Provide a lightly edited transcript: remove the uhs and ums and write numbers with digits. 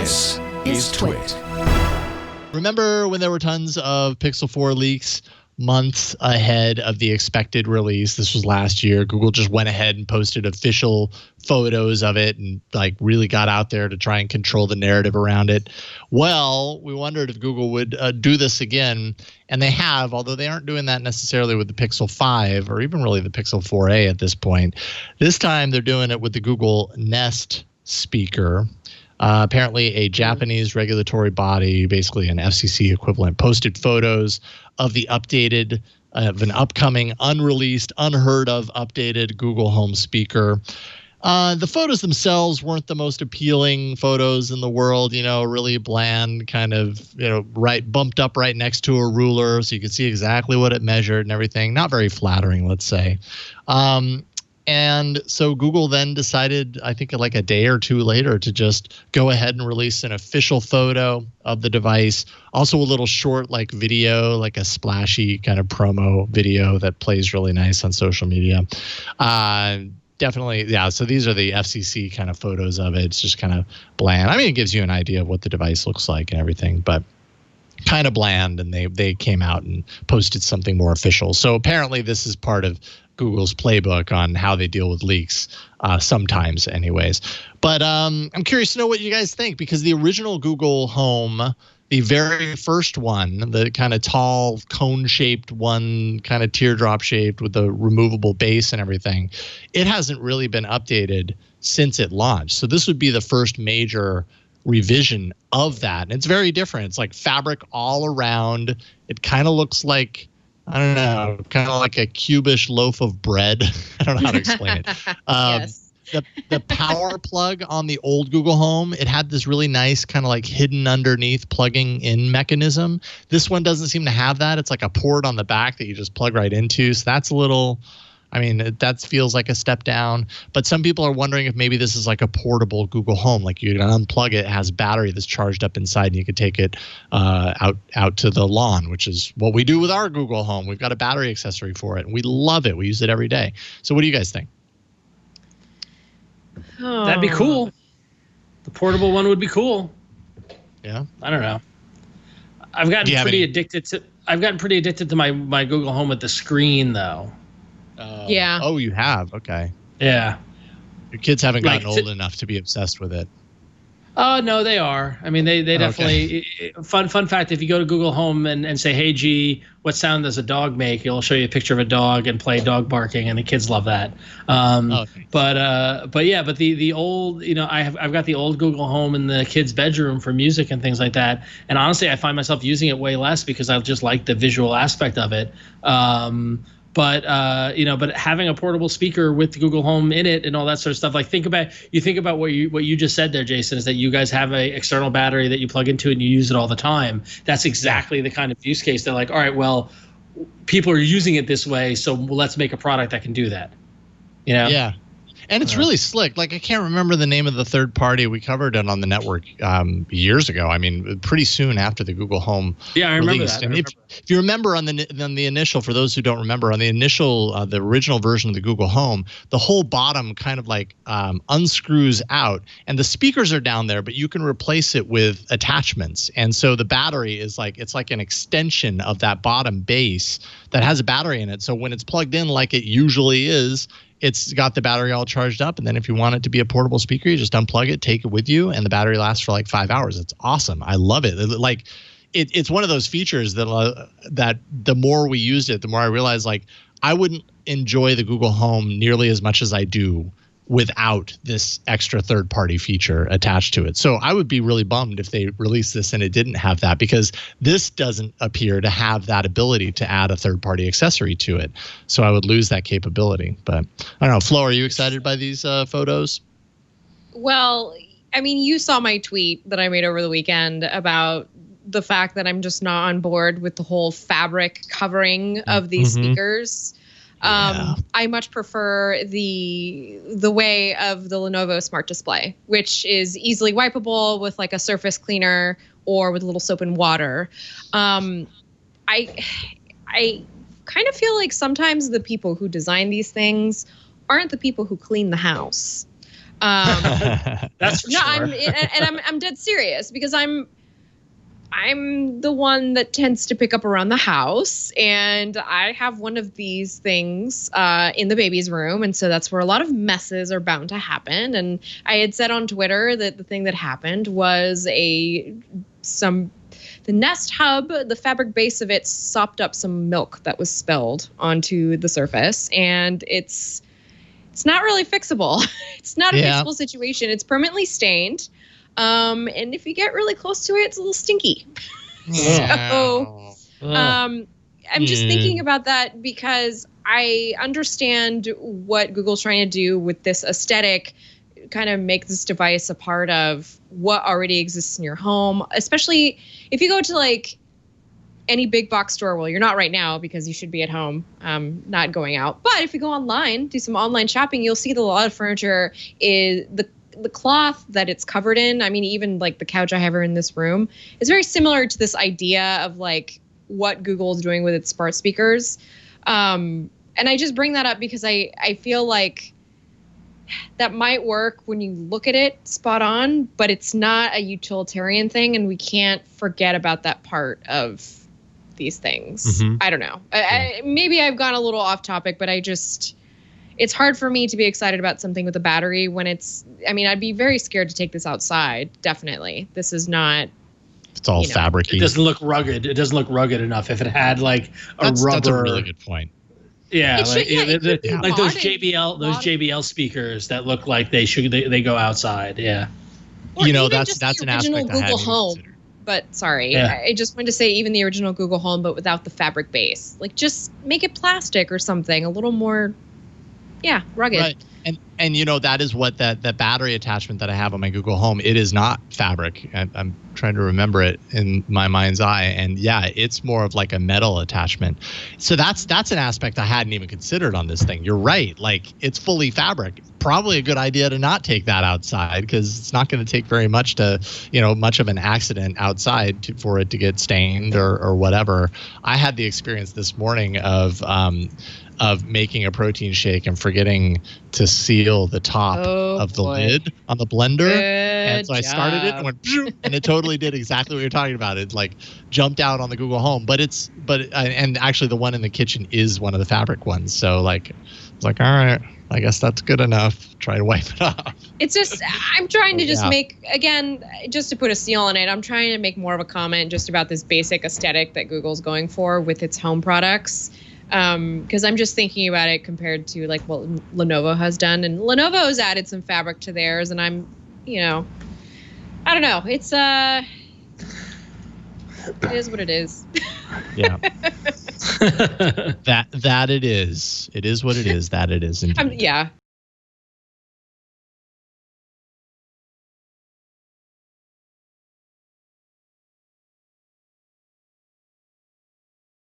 This is TWiT. Remember when there were tons of Pixel 4 leaks months ahead of the expected release? This was last year. Google just went ahead and posted official photos of it and like really got out there to try and control the narrative around it. Well, we wondered if Google would do this again, and they have, although they aren't doing that necessarily with the Pixel 5 or even really the Pixel 4a at this point. This time they're doing it with the Google Nest speaker. Apparently, a Japanese regulatory body, basically an FCC equivalent, posted photos of the updated, of an upcoming, unreleased, unheard of, updated Google Home speaker. The photos themselves weren't the most appealing photos in the world, you know, really bland, kind of, you know, bumped up right next to a ruler so you could see exactly what it measured and everything. Not very flattering, let's say. And so Google then decided, I think like a day or two later, to just go ahead and release an official photo of the device. Also a little short like video, like a splashy kind of promo video that plays really nice on social media. Definitely, yeah. So these are the FCC kind of photos of it. It's just kind of bland. I mean, it gives you an idea of what the device looks like and everything, but kind of bland. And they came out and posted something more official. So apparently this is part of Google's playbook on how they deal with leaks, sometimes anyways. But I'm curious to know what you guys think, because the original Google Home, the very first one, the kind of tall cone-shaped one, kind of teardrop-shaped with the removable base and everything, it hasn't really been updated since it launched. So this would be the first major revision of that. And it's very different. It's like fabric all around. It kind of looks like, I don't know, kind of like a cubish loaf of bread. I don't know how to explain it. Yes. The power plug on the old Google Home, it had this really nice kind of like hidden underneath plugging in mechanism. This one doesn't seem to have that. It's like a port on the back that you just plug right into. So that's a little, I mean, that feels like a step down. But some people are wondering if maybe this is like a portable Google Home. Like you can unplug it, it has battery that's charged up inside, and you can take it out to the lawn, which is what we do with our Google Home. We've got a battery accessory for it, and we love it. We use it every day. So what do you guys think? Oh. That'd be cool. The portable one would be cool. Yeah. I don't know. I've gotten pretty addicted to my Google Home with the screen though. Yeah. Oh, you have? Okay. Yeah. Your kids haven't gotten old enough to be obsessed with it. Oh, no, they are. I mean, they definitely. Fun fact, if you go to Google Home and say, hey, G, what sound does a dog make? It'll show you a picture of a dog and play dog barking, and the kids love that. But yeah, but the old, you know, I've got the old Google Home in the kids' bedroom for music and things like that. And honestly, I find myself using it way less because I just like the visual aspect of it. But having a portable speaker with Google Home in it and all that sort of stuff, like think about what you just said there, Jason, is that you guys have a external battery that you plug into and you use it all the time. That's exactly the kind of use case. They're like, all right, well, people are using it this way, so let's make a product that can do that. You know? Yeah. And it's really slick. Like, I can't remember the name of the third party. We covered it on the network years ago. I mean, pretty soon after the Google Home I remember released. that. And if you remember on the initial, for those who don't remember, on the initial, the original version of the Google Home, the whole bottom kind of like unscrews out, and the speakers are down there, but you can replace it with attachments. And so the battery is like, it's like an extension of that bottom base that has a battery in it. So when it's plugged in like it usually is, it's got the battery all charged up, and then if you want it to be a portable speaker, you just unplug it, take it with you, and the battery lasts for like 5 hours. It's awesome. I love it. Like, it's one of those features that the more we used it, the more I realized like I wouldn't enjoy the Google Home nearly as much as I do without this extra third-party feature attached to it. So I would be really bummed if they released this and it didn't have that, because this doesn't appear to have that ability to add a third-party accessory to it. So I would lose that capability. But I don't know, Flo, are you excited by these photos? Well, I mean, you saw my tweet that I made over the weekend about the fact that I'm just not on board with the whole fabric covering of these speakers. I much prefer the way of the Lenovo Smart Display, which is easily wipeable with like a surface cleaner or with a little soap and water. I kind of feel like sometimes the people who design these things aren't the people who clean the house. That's for sure. I'm dead serious because I'm the one that tends to pick up around the house, and I have one of these things in the baby's room, and so that's where a lot of messes are bound to happen. And I had said on Twitter that the thing that happened was the Nest Hub, the fabric base of it, sopped up some milk that was spilled onto the surface, and it's not really fixable. It's not a fixable situation. It's permanently stained. And if you get really close to it, it's a little stinky. So, I'm just thinking about that because I understand what Google's trying to do with this aesthetic, kind of make this device a part of what already exists in your home, especially if you go to like any big box store. Well, you're not right now because you should be at home, not going out. But if you go online, do some online shopping, you'll see that a lot of furniture is the cloth that it's covered in. I mean, even like the couch I have here in this room is very similar to this idea of like what Google is doing with its smart speakers. And I just bring that up because I feel like that might work when you look at it spot on, but it's not a utilitarian thing. And we can't forget about that part of these things. I don't know. Maybe I've gone a little off topic, but it's hard for me to be excited about something with a battery when I'd be very scared to take this outside. Definitely. This is not. It's all fabric-y. It doesn't look rugged. It doesn't look rugged enough. If it had like rubber. That's a really good point. Yeah, like those JBL speakers that look like they go outside. Yeah. Or that's an aspect Google I hadn't Home. considered. But sorry, I just wanted to say even the original Google Home, but without the fabric base. Like just make it plastic or something, a little more. Yeah, rugged. Right. And that is what that battery attachment that I have on my Google Home, it is not fabric. I'm trying to remember it in my mind's eye. And yeah, it's more of like a metal attachment. So that's an aspect I hadn't even considered on this thing. You're right. Like it's fully fabric. Probably a good idea to not take that outside because it's not going to take very much to, much of an accident outside for it to get stained or whatever. I had the experience this morning of making a protein shake and forgetting to seal the top of the lid on the blender. And so I started it and went, and it totally did exactly what you're talking about. It like jumped out on the Google Home, and actually the one in the kitchen is one of the fabric ones. So like, it's like, all right, I guess that's good enough. Try to wipe it off. It's just, I'm trying to just make, again, just to put a seal on it, I'm trying to make more of a comment just about this basic aesthetic that Google's going for with its home products. Because I'm just thinking about it compared to like what Lenovo has done, and Lenovo has added some fabric to theirs, and I'm, I don't know. It's it is what it is. Yeah. that it is. It is what it is. That it is. Yeah.